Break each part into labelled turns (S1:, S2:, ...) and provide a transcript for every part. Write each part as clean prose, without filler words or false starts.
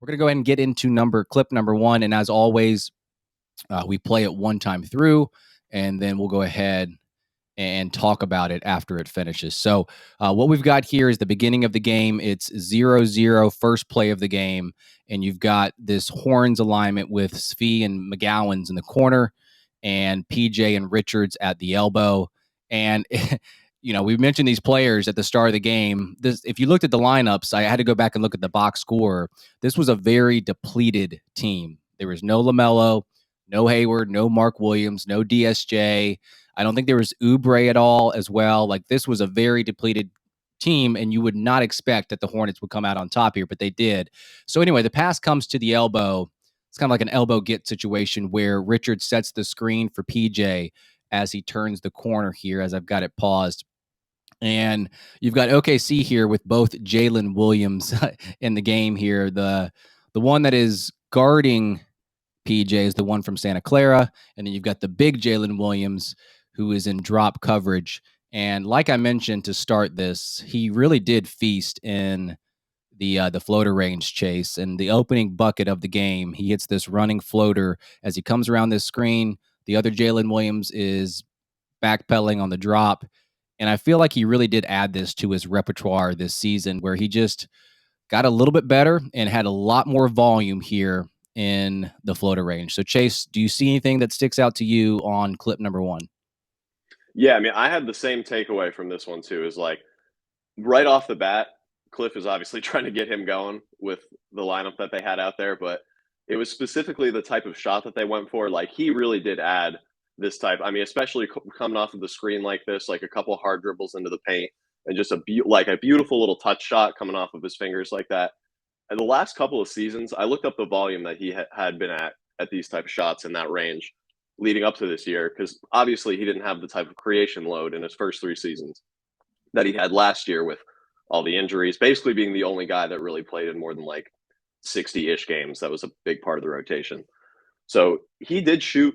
S1: We're going to go ahead and get into clip number one. And as always, we play it one time through, and then we'll go ahead and talk about it after it finishes. So what we've got here is the beginning of the game. It's 0-0, first play of the game. And you've got this horns alignment with Svi and McGowan's in the corner and PJ and Richards at the elbow. And we mentioned these players at the start of the game. If you looked at the lineups, I had to go back and look at the box score. This was a very depleted team. There was no LaMelo, no Hayward, no Mark Williams, no DSJ. I don't think there was Oubre at all as well. Like, this was a very depleted team, and you would not expect that the Hornets would come out on top here, but they did. So anyway, the pass comes to the elbow. It's kind of like an elbow get situation where Richard sets the screen for PJ as he turns the corner here, as I've got it paused. And you've got OKC here with both Jalen Williams in the game here. The one that is guarding PJ is the one from Santa Clara. And then you've got the big Jalen Williams who is in drop coverage. And like I mentioned to start this, he really did feast in the floater range, Chase. And the opening bucket of the game, he hits this running floater as he comes around this screen. The other Jalen Williams is backpedaling on the drop. And I feel like he really did add this to his repertoire this season, where he just got a little bit better and had a lot more volume here in the floater range. So, Chase, do you see anything that sticks out to you on clip number one?
S2: Yeah, I mean, I had the same takeaway from this one too. Is like right off the bat, Cliff is obviously trying to get him going with the lineup that they had out there, but it was specifically the type of shot that they went for. Like, he really did add this type. I mean, especially coming off of the screen like this, like a couple of hard dribbles into the paint, and just a beautiful little touch shot coming off of his fingers like that. And the last couple of seasons, I looked up the volume that he had been at these type of shots in that range leading up to this year, because obviously he didn't have the type of creation load in his first 3 seasons that he had last year with all the injuries, basically being the only guy that really played in more than like 60-ish games. That was a big part of the rotation. So he did shoot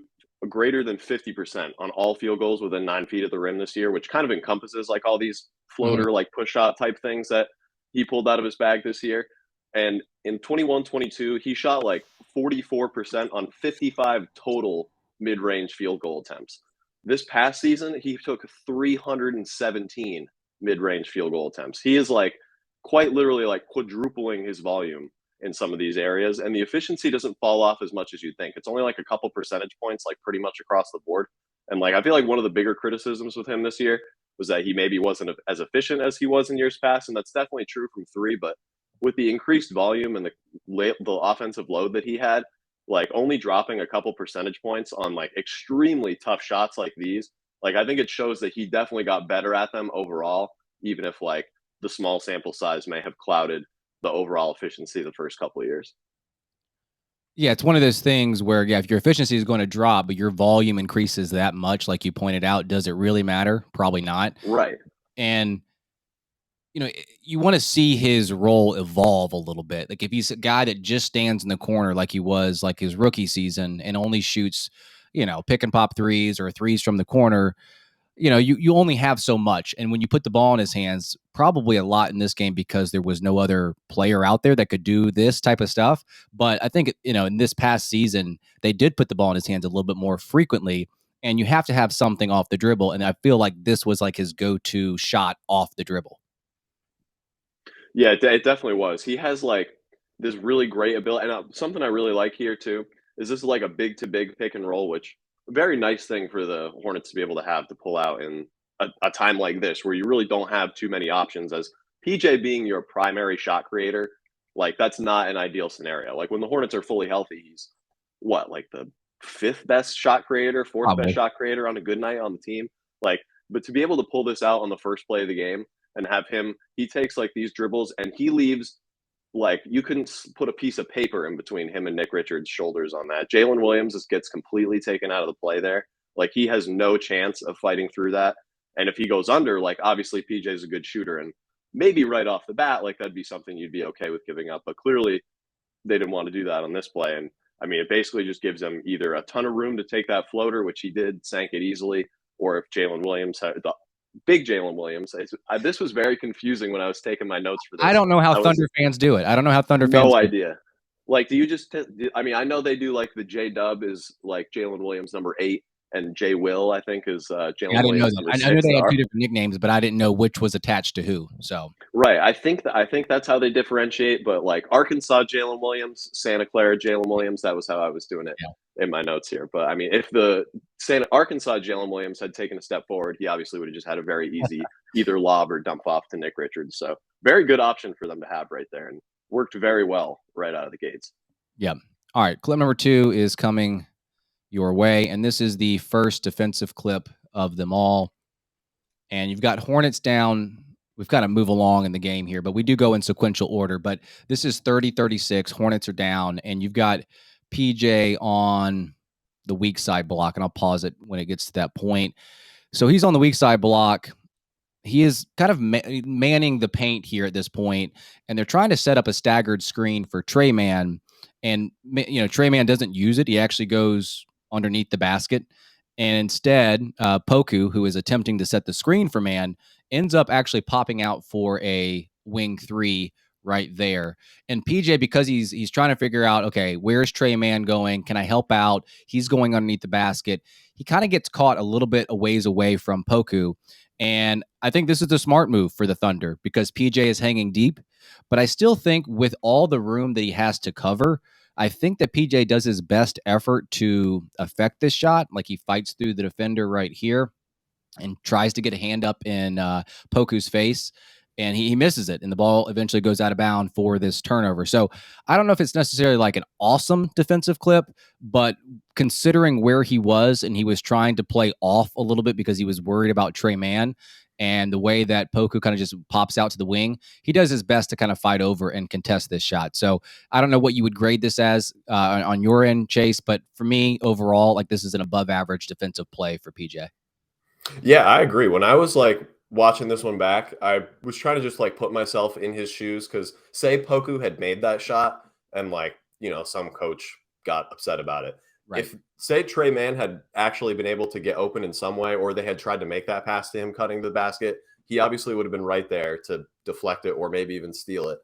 S2: greater than 50% on all field goals within 9 feet of the rim this year, which kind of encompasses like all these floater, like push shot type things that he pulled out of his bag this year. And in 21-22, he shot like 44% on 55 total mid-range field goal attempts. This past season, he took 317 mid-range field goal attempts. He is like quite literally like quadrupling his volume in some of these areas, and the efficiency doesn't fall off as much as you think. It's only like a couple percentage points, like pretty much across the board. And like, I feel like one of the bigger criticisms with him this year was that he maybe wasn't as efficient as he was in years past, and that's definitely true from three. But with the increased volume and the offensive load that he had, like only dropping a couple percentage points on like extremely tough shots like these, like I think it shows that he definitely got better at them overall, even if like the small sample size may have clouded the overall efficiency the first couple of years.
S1: Yeah, it's one of those things where, if your efficiency is going to drop, but your volume increases that much, like you pointed out, does it really matter? Probably not.
S2: Right.
S1: And you want to see his role evolve a little bit. Like, if he's a guy that just stands in the corner like he was like his rookie season and only shoots, pick and pop threes or threes from the corner, you only have so much. And when you put the ball in his hands, probably a lot in this game because there was no other player out there that could do this type of stuff. But I think, in this past season, they did put the ball in his hands a little bit more frequently. And you have to have something off the dribble. And I feel like this was like his go-to shot off the dribble.
S2: Yeah, it definitely was. He has like this really great ability, and something I really like here too is this is like a big to big pick and roll, which a very nice thing for the Hornets to be able to have to pull out in a time like this where you really don't have too many options. As PJ being your primary shot creator, like that's not an ideal scenario. Like when the Hornets are fully healthy, he's what, like the fifth best shot creator, fourth best shot creator on a good night on the team. Like, but to be able to pull this out on the first play of the game and have him, he takes like these dribbles and he leaves like you couldn't put a piece of paper in between him and Nick Richards' shoulders on that. Jalen Williams just gets completely taken out of the play there. Like he has no chance of fighting through that. And if he goes under, like obviously PJ is a good shooter, and maybe right off the bat, like that'd be something you'd be okay with giving up. But clearly they didn't want to do that on this play. And I mean, it basically just gives him either a ton of room to take that floater, which he did, sank it easily, or if Jalen Williams had the big Jalen Williams. This was very confusing when I was taking my notes for this.
S1: I don't know how Thunder fans do it. I don't know how Thunder fans
S2: no
S1: do it.
S2: idea. Like, do you just? I mean, I know they do like the J Dub is like Jalen Williams number 8, and J Will I think is
S1: Yeah, I
S2: Jalen
S1: didn't know
S2: Williams
S1: that.
S2: number
S1: I knew
S2: six.
S1: they had two different nicknames, but I didn't know which was attached to who. So
S2: Right. I think that's how they differentiate. But like Arkansas Jalen Williams, Santa Clara Jalen Williams, that was how I was doing it
S1: yeah,
S2: in my notes here. But I mean, if the Santa Arkansas Jalen Williams had taken a step forward, he obviously would have just had a very easy either lob or dump off to Nick Richards. So very good option for them to have right there, and worked very well right out of the gates.
S1: yeah. All right, clip number 2 is coming your way, and this is the first defensive clip of them all. And you've got Hornets down. We've got to move along in the game here, but we do go in sequential order. But this is 30-36. Hornets are down, and you've got PJ on the weak side block, and I'll pause it when it gets to that point. So he's on the weak side block. He is kind of manning the paint here at this point, and they're trying to set up a staggered screen for Trey Man. And Trey Man doesn't use it; he actually goes underneath the basket, and instead, Poku, who is attempting to set the screen for Man, ends up actually popping out for a wing three right there. And PJ, because he's trying to figure out, okay, where's Trey Man going? Can I help out? He's going underneath the basket. He kind of gets caught a little bit a ways away from Poku. And I think this is the smart move for the Thunder because PJ is hanging deep. But I still think with all the room that he has to cover, I think that PJ does his best effort to affect this shot. Like he fights through the defender right here and tries to get a hand up in Poku's face. And he misses it, and the ball eventually goes out of bounds for this turnover. So I don't know if it's necessarily like an awesome defensive clip, but considering where he was and he was trying to play off a little bit because he was worried about Trey Man and the way that Poku kind of just pops out to the wing, he does his best to kind of fight over and contest this shot. So I don't know what you would grade this as on your end, Chase, but for me overall, like this is an above average defensive play for PJ.
S3: Yeah, I agree. When I was like watching this one back, I was trying to just like put myself in his shoes because say Poku had made that shot and like, some coach got upset about it.
S1: Right.
S3: If say Trey Man had actually been able to get open in some way or they had tried to make that pass to him cutting the basket, he obviously would have been right there to deflect it or maybe even steal it.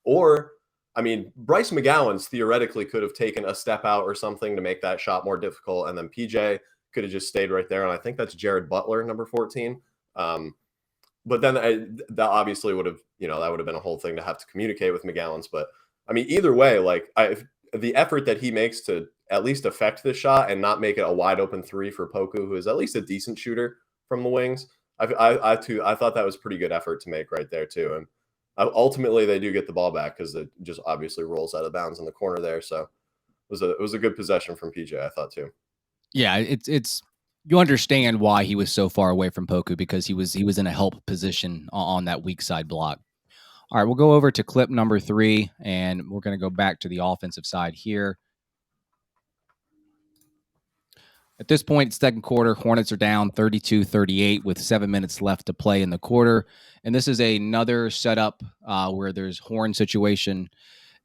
S3: Or I mean, Bryce McGowan's theoretically could have taken a step out or something to make that shot more difficult. And then PJ could have just stayed right there. And I think that's Jared Butler, number 14. But then that obviously would have, that would have been a whole thing to have to communicate with McGowan's. But I mean, either way, like the effort that he makes to at least affect this shot and not make it a wide open three for Poku, who is at least a decent shooter from the wings. I thought that was pretty good effort to make right there too. And ultimately they do get the ball back because it just obviously rolls out of bounds in the corner there. So it was a good possession from PJ, I thought too.
S1: Yeah, it's you understand why he was so far away from Poku because he was in a help position on that weak side block. All right, we'll go over to clip number 3, and we're going to go back to the offensive side here. At this point, second quarter, Hornets are down 32-38 with 7 minutes left to play in the quarter. And this is another setup where there's Horn situation.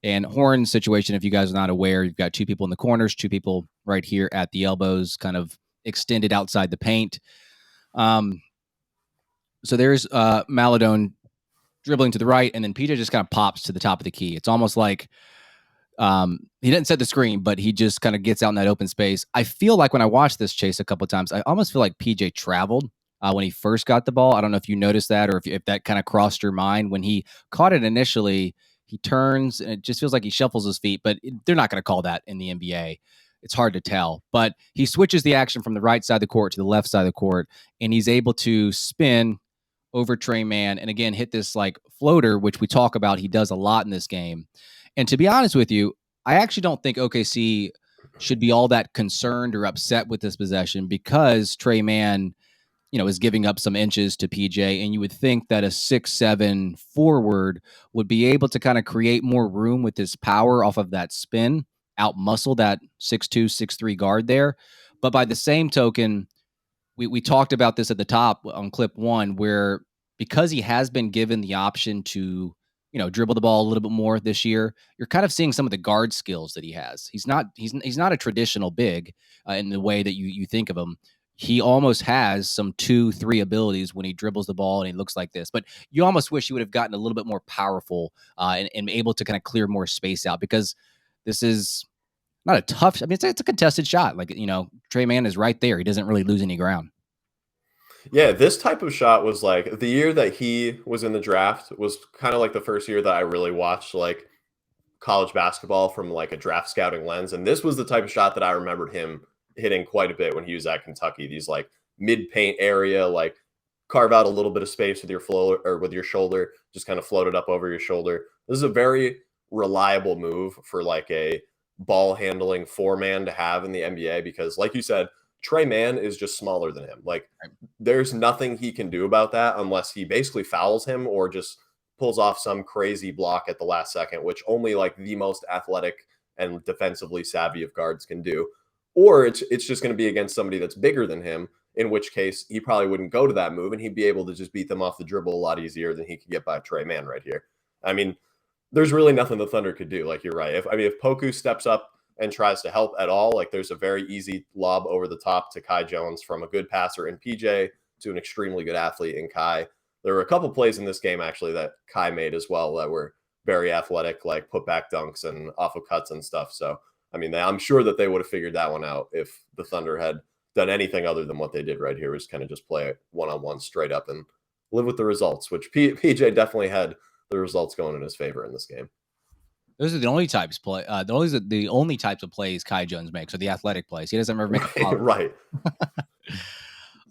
S1: And Horn situation, if you guys are not aware, you've got two people in the corners, two people right here at the elbows, kind of extended outside the paint. So there's Maladone dribbling to the right, and then PJ just kind of pops to the top of the key. It's almost like he didn't set the screen, but he just kind of gets out in that open space. I feel like when I watched this chase a couple of times, I almost feel like PJ traveled when he first got the ball. I don't know if you noticed that or if that kind of crossed your mind. When he caught it initially, he turns and it just feels like he shuffles his feet, but they're not going to call that in the NBA. It's hard to tell, but he switches the action from the right side of the court to the left side of the court, and he's able to spin over Trey Man and again hit this like floater, which we talk about. He does a lot in this game. And to be honest with you, I actually don't think OKC should be all that concerned or upset with this possession because Trey Man, is giving up some inches to PJ. And you would think that a 6'7" forward would be able to kind of create more room with his power off of that spin, out muscle that 6'2", 6'3" guard there. But by the same token, we talked about this at the top on clip 1, where because he has been given the option to, dribble the ball a little bit more this year, you're kind of seeing some of the guard skills that he has. He's not a traditional big in the way that you think of him. He almost has some 2-3 abilities when he dribbles the ball and he looks like this. But you almost wish he would have gotten a little bit more powerful and able to kind of clear more space out because this is not a tough. I mean, it's a contested shot. Like, Tre Mann is right there. He doesn't really lose any ground.
S3: Yeah, this type of shot was like the year that he was in the draft was kind of like the first year that I really watched like college basketball from like a draft scouting lens. And this was the type of shot that I remembered him hitting quite a bit when he was at Kentucky. These like mid paint area, like carve out a little bit of space with your flow or with your shoulder, just kind of float it up over your shoulder. This is a very reliable move for like a ball handling 4-man to have in the NBA because, like you said, Tre Mann is just smaller than him. Like, there's nothing he can do about that unless he basically fouls him or just pulls off some crazy block at the last second, which only like the most athletic and defensively savvy of guards can do. Or it's just going to be against somebody that's bigger than him, in which case he probably wouldn't go to that move and he'd be able to just beat them off the dribble a lot easier than he could get by Tre Mann right here. I mean, there's really nothing the Thunder could do. Like, you're right. If Poku steps up and tries to help at all, like, there's a very easy lob over the top to Kai Jones from a good passer in PJ to an extremely good athlete in Kai. There were a couple plays in this game actually that Kai made as well that were very athletic, like put back dunks and off of cuts and stuff. So, I mean, I'm sure that they would have figured that one out if the Thunder had done anything other than what they did right here, was kind of just play it one-on-one straight up and live with the results, which PJ definitely had the results going in his favor in this game.
S1: Those are the only types the only types of plays Kai Jones makes are the athletic plays. He doesn't ever make a
S3: right.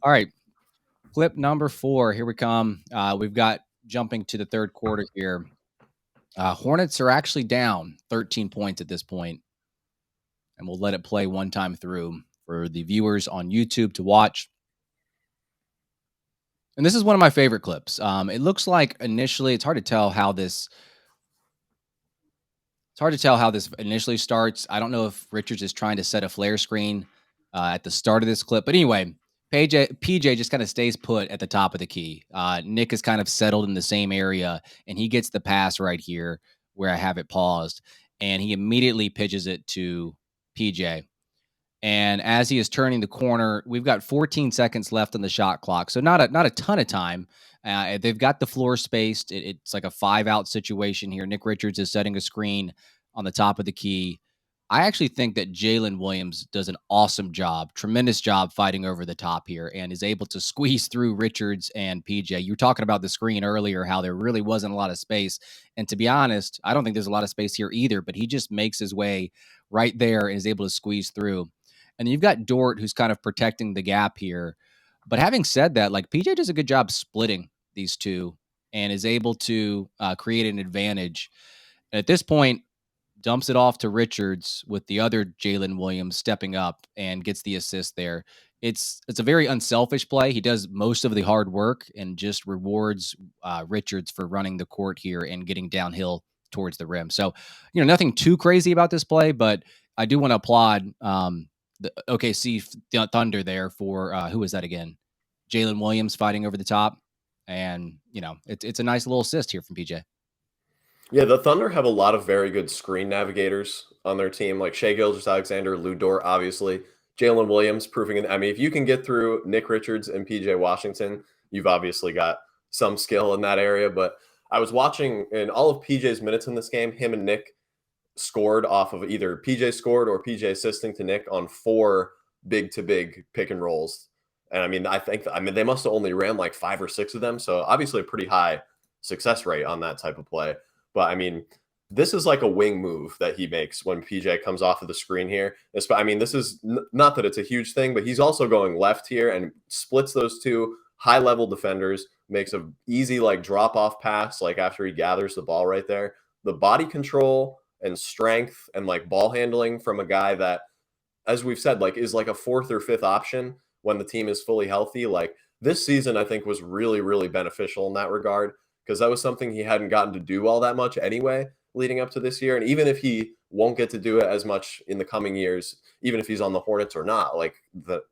S1: All right. Clip number 4. Here we come. We've got jumping to the third quarter here. Hornets are actually down 13 points at this point, and we'll let it play one time through for the viewers on YouTube to watch. And this is one of my favorite clips. It looks like initially it's hard to tell how this initially starts. I don't know if Richards is trying to set a flare screen at the start of this clip, but anyway, PJ just kind of stays put at the top of the key. Nick is kind of settled in the same area, and he gets the pass right here where I have it paused, and he immediately pitches it to PJ. And as he is turning the corner, we've got 14 seconds left on the shot clock, so not a ton of time. They've got the floor spaced. It's like a 5-out situation here. Nick Richards is setting a screen on the top of the key. I actually think that Jalen Williams does an awesome job, tremendous job fighting over the top here and is able to squeeze through Richards and PJ. You were talking about the screen earlier, how there really wasn't a lot of space. And to be honest, I don't think there's a lot of space here either, but he just makes his way right there and is able to squeeze through. And then you've got Dort, who's kind of protecting the gap here. But having said that, like, PJ does a good job splitting these two and is able to create an advantage. And at this point, dumps it off to Richards with the other Jalen Williams stepping up and gets the assist there. It's a very unselfish play. He does most of the hard work and just rewards Richards for running the court here and getting downhill towards the rim. So, nothing too crazy about this play, but I do want to applaud the OKC Thunder there for who was that again? Jalen Williams fighting over the top. And, it's a nice little assist here from PJ.
S3: Yeah, the Thunder have a lot of very good screen navigators on their team, like Shai Gilgeous-Alexander, Lou Dort, obviously. Jalen Williams proving I mean, if you can get through Nick Richards and PJ Washington, you've obviously got some skill in that area. But I was watching in all of PJ's minutes in this game, him and Nick scored off of either PJ scored or PJ assisting to Nick on 4 big-to-big pick and rolls. And I mean, they must have only ran like 5 or 6 of them. So obviously a pretty high success rate on that type of play. But I mean, this is like a wing move that he makes when PJ comes off of the screen here. I mean, this is not that it's a huge thing, but he's also going left here and splits those two high-level defenders, makes a easy like drop-off pass like after he gathers the ball right there. The body control and strength and like ball handling from a guy that, as we've said, like is like a 4th or 5th option when the team is fully healthy. Like this season, I think was really, really beneficial in that regard, because that was something he hadn't gotten to do all that much anyway leading up to this year. And even if he won't get to do it as much in the coming years, even if he's on the Hornets or not, like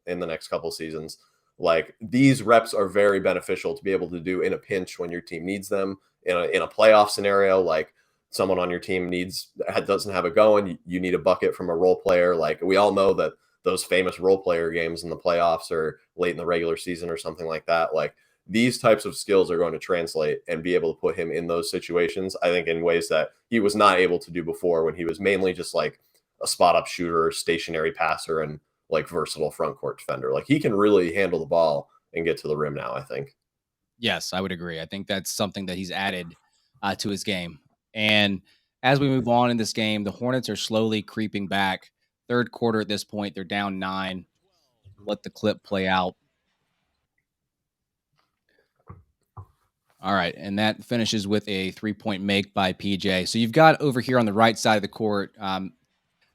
S3: in the next couple seasons, like these reps are very beneficial to be able to do in a pinch when your team needs them in a playoff scenario. Like someone on your team doesn't have it going, you need a bucket from a role player. Like we all know that those famous role player games in the playoffs or late in the regular season or something like that, like these types of skills are going to translate and be able to put him in those situations, I think, in ways that he was not able to do before when he was mainly just like a spot up shooter, stationary passer, and like versatile front court defender. Like he can really handle the ball and get to the rim now, I think.
S1: Yes, I would agree. I think that's something that he's added to his game. And as we move on in this game, the Hornets are slowly creeping back. Third quarter at this point, they're down 9. Let the clip play out. All right, and that finishes with a 3-point make by PJ. So you've got over here on the right side of the court,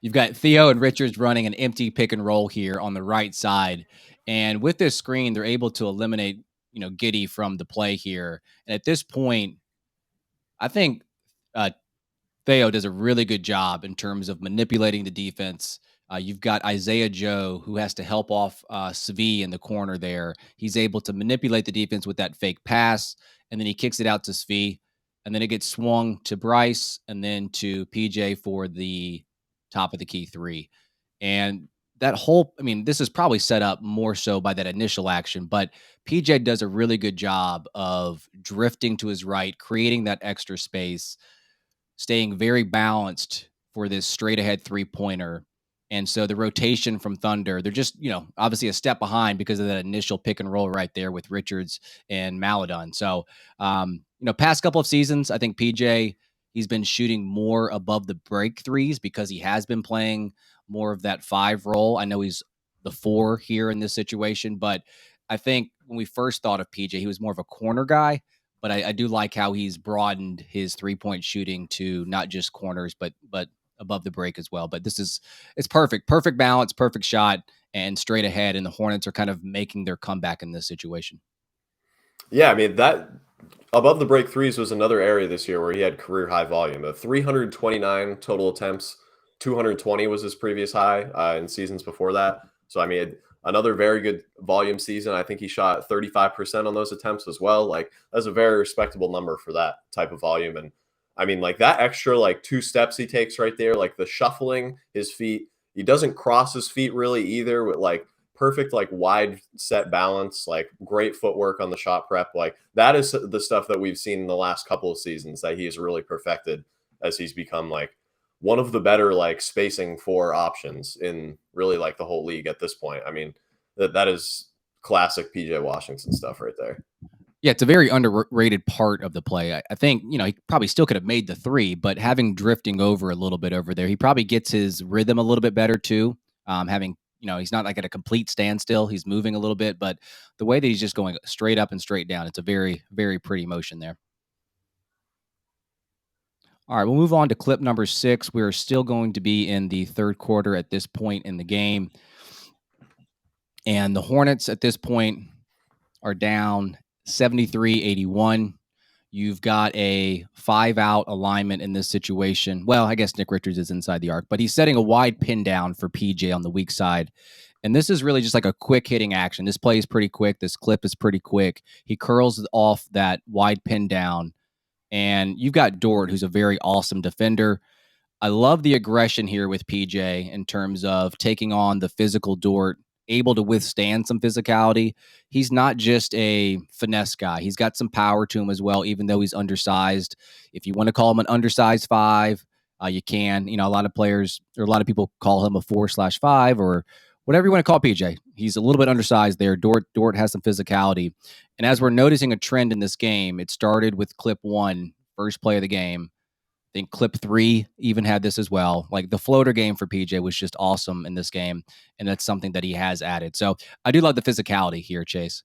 S1: you've got Theo and Richards running an empty pick and roll here on the right side. And with this screen, they're able to eliminate, Giddey from the play here. And at this point, I think uh, Theo does a really good job in terms of manipulating the defense. You've got Isaiah Joe, who has to help off Svi in the corner there. He's able to manipulate the defense with that fake pass, and then he kicks it out to Svi, and then it gets swung to Bryce, and then to PJ for the top of the key three. And this is probably set up more so by that initial action, but PJ does a really good job of drifting to his right, creating that extra space, staying very balanced for this straight ahead 3-pointer. And so the rotation from Thunder, they're just, obviously a step behind because of that initial pick and roll right there with Richards and Maladon. So, past couple of seasons, I think PJ, he's been shooting more above the break threes because he has been playing more of that 5 role. I know he's the 4 here in this situation, but I think when we first thought of PJ, he was more of a corner guy. But I do like how he's broadened his 3-point shooting to not just corners, but above the break as well. But it's perfect balance, perfect shot, and straight ahead. And the Hornets are kind of making their comeback in this situation.
S3: Yeah, I mean, that above the break threes was another area this year where he had career high volume. 329 total attempts, 220 was his previous high in seasons before that. So, I mean, another very good volume season. I think he shot 35% on those attempts as well. Like, that's a very respectable number for that type of volume. And I mean, like that extra, like 2 steps he takes right there, like the shuffling his feet, he doesn't cross his feet really either, with like perfect, like wide set balance, like great footwork on the shot prep. Like that is the stuff that we've seen in the last couple of seasons that he has really perfected as he's become like one of the better like spacing 4 options in really like the whole league at this point. I mean, that is classic PJ Washington stuff right there.
S1: Yeah, it's a very underrated part of the play. I think, he probably still could have made the 3, but having drifting over a little bit over there, he probably gets his rhythm a little bit better too. Having, he's not like at a complete standstill. He's moving a little bit, but the way that he's just going straight up and straight down, it's a very, very pretty motion there. All right, we'll move on to clip number 6. We're still going to be in the third quarter at this point in the game. And the Hornets at this point are down 73-81. You've got a 5-out alignment in this situation. Well, I guess Nick Richards is inside the arc, but he's setting a wide pin down for PJ on the weak side. And this is really just like a quick hitting action. This play is pretty quick. This clip is pretty quick. He curls off that wide pin down. And you've got Dort, who's a very awesome defender. I love the aggression here with PJ in terms of taking on the physical Dort, able to withstand some physicality. He's not just a finesse guy. He's got some power to him as well, even though he's undersized. If you want to call him an undersized 5, you can. A lot of players or a lot of people call him a 4/5 or whatever you want to call PJ. He's a little bit undersized there. Dort has some physicality. And as we're noticing a trend in this game, it started with clip 1, first play of the game. I think clip 3 even had this as well. Like the floater game for PJ was just awesome in this game. And that's something that he has added. So I do love the physicality here, Chase.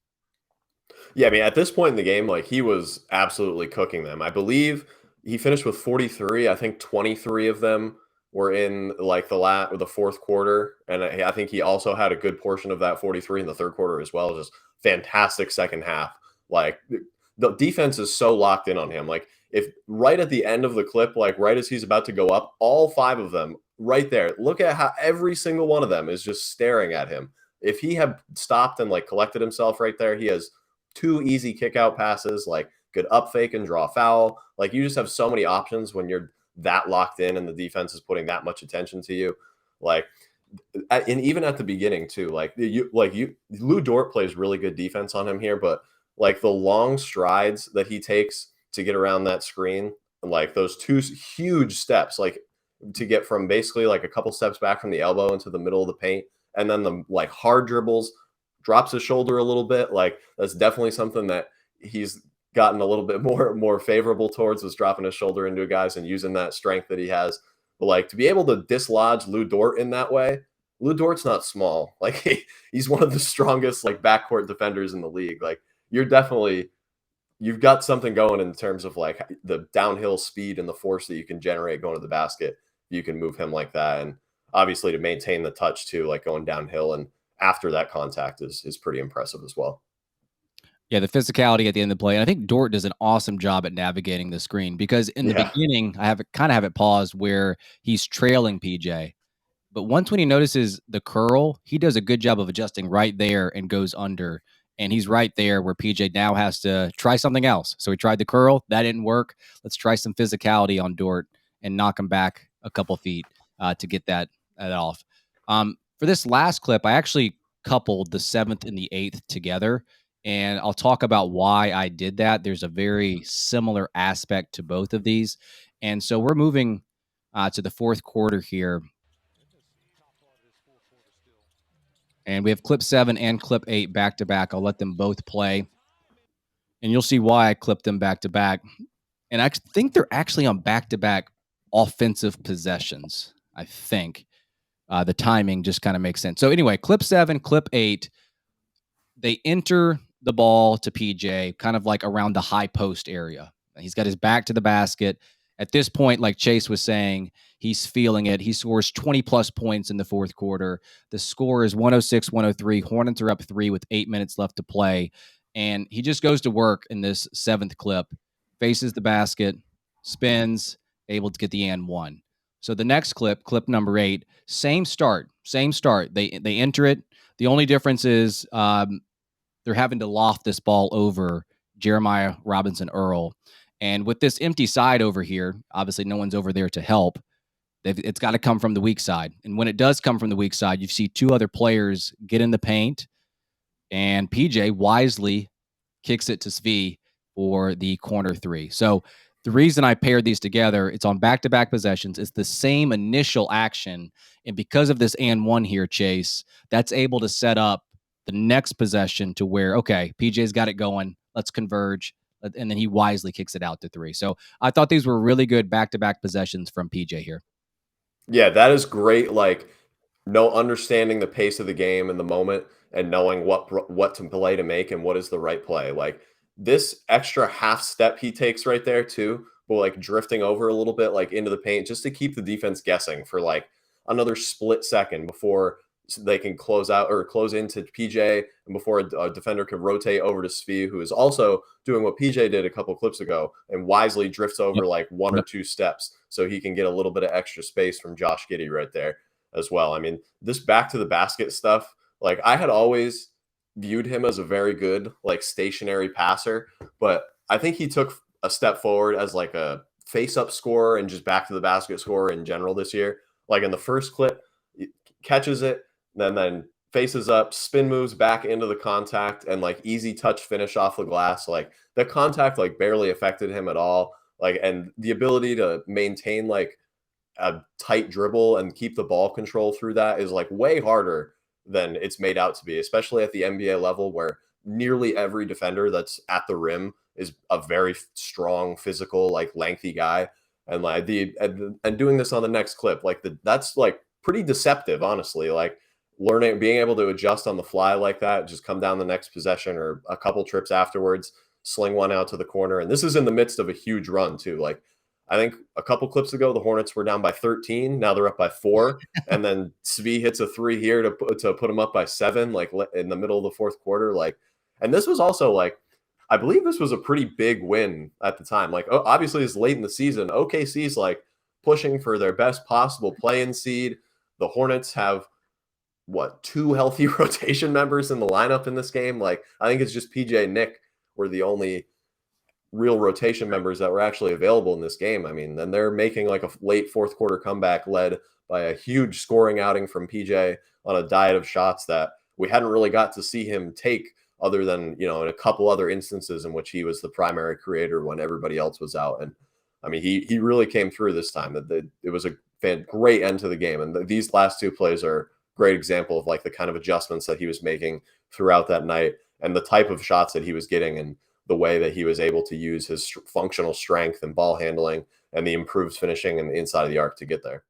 S3: Yeah, I mean, at this point in the game, like he was absolutely cooking them. I believe he finished with 43. I think 23 of them were in like the fourth quarter, and I think he also had a good portion of that 43 in the third quarter as well. Just fantastic second half. Like the defense is so locked in on him. Like if right at the end of the clip, like right as he's about to go up, all 5 of them right there. Look at how every single one of them is just staring at him. If he had stopped and like collected himself right there, he has 2 easy kick out passes, like could up fake and draw foul. Like you just have so many options when you're that locked in and the defense is putting that much attention to you. Like, and even at the beginning too, Lou Dort plays really good defense on him here, but like the long strides that he takes to get around that screen, like those two huge steps, like to get from basically like a couple steps back from the elbow into the middle of the paint, and then the like hard dribbles, drops his shoulder a little bit. Like that's definitely something that he's gotten a little bit more favorable towards, was dropping his shoulder into guys and using that strength that he has. But like to be able to dislodge Lou Dort in that way, Lou Dort's not small. Like he's one of the strongest like backcourt defenders in the league. Like you've got something going in terms of like the downhill speed and the force that you can generate going to the basket. You can move him like that, and obviously to maintain the touch too, like going downhill and after that contact is pretty impressive as well.
S1: Yeah, the physicality at the end of the play. And I think Dort does an awesome job at navigating the screen, because in the beginning, I have it paused where he's trailing PJ. But once when he notices the curl, he does a good job of adjusting right there and goes under. And he's right there where PJ now has to try something else. So he tried the curl. That didn't work. Let's try some physicality on Dort and knock him back a couple feet to get that off. For this last clip, I actually coupled the 7th and the 8th together. And I'll talk about why I did that. There's a very similar aspect to both of these. And so we're moving to the fourth quarter here. And we have clip 7 and clip 8 back to back. I'll let them both play, and you'll see why I clipped them back to back. And I think they're actually on back to back offensive possessions. I think the timing just kind of makes sense. So anyway, clip 7, clip 8, they enter the ball to PJ kind of like around the high post area. He's got his back to the basket. At this point, like Chase was saying, he's feeling it. He scores 20-plus points in the fourth quarter. The score is 106-103. Hornets are up 3 with 8 minutes left to play. And he just goes to work in this 7th clip, faces the basket, spins, able to get the and one. So the next clip, clip number 8, same start. They enter it. The only difference is they're having to loft this ball over Jeremiah Robinson Earl. And with this empty side over here, obviously no one's over there to help. It's got to come from the weak side. And when it does come from the weak side, you see 2 other players get in the paint, and PJ wisely kicks it to Svi for the corner 3. So the reason I paired these together, it's on back-to-back possessions. It's the same initial action. And because of this and one here, Chase, that's able to set up the next possession to where, okay, PJ's got it going. Let's converge. And then he wisely kicks it out to 3. So I thought these were really good back-to-back possessions from PJ here.
S3: Yeah, that is great. Like, understanding the pace of the game in the moment and knowing what to play to make and what is the right play. Like this extra half step he takes right there too, but like drifting over a little bit, like into the paint, just to keep the defense guessing for like another split second before they can close out or close into PJ, and before a defender could rotate over to Svi, who is also doing what PJ did a couple clips ago and wisely drifts over like one or 2 steps so he can get a little bit of extra space from Josh Giddey right there as well. I mean, this back to the basket stuff, like I had always viewed him as a very good like stationary passer, but I think he took a step forward as like a face-up scorer and just back to the basket scorer in general this year. Like in the first clip, he catches it, then faces up, spin moves back into the contact, and like easy touch finish off the glass. Like the contact like barely affected him at all. Like, and the ability to maintain like a tight dribble and keep the ball control through that is like way harder than it's made out to be, especially at the NBA level where nearly every defender that's at the rim is a very strong, physical, like lengthy guy. And like and doing this on the next clip, like that's like pretty deceptive, honestly. Like being able to adjust on the fly like that, just come down the next possession or a couple trips afterwards, sling one out to the corner. And this is in the midst of a huge run too. Like I think a couple clips ago, the Hornets were down by 13. Now they're up by 4. And then Svi hits a 3 here to put them up by 7, like in the middle of the fourth quarter. Like, and this was also like, I believe this was a pretty big win at the time. Like, obviously it's late in the season. OKC's like pushing for their best possible play-in seed. The Hornets have 2 healthy rotation members in the lineup in this game. Like, I think it's just PJ and Nick were the only real rotation members that were actually available in this game. I mean, then they're making like a late fourth quarter comeback led by a huge scoring outing from PJ on a diet of shots that we hadn't really got to see him take other than, in a couple other instances in which he was the primary creator when everybody else was out. And I mean, he really came through this time. It was a great end to the game. And these last two plays are a great example of like the kind of adjustments that he was making throughout that night and the type of shots that he was getting and the way that he was able to use his functional strength and ball handling and the improved finishing and the inside of the arc to get there.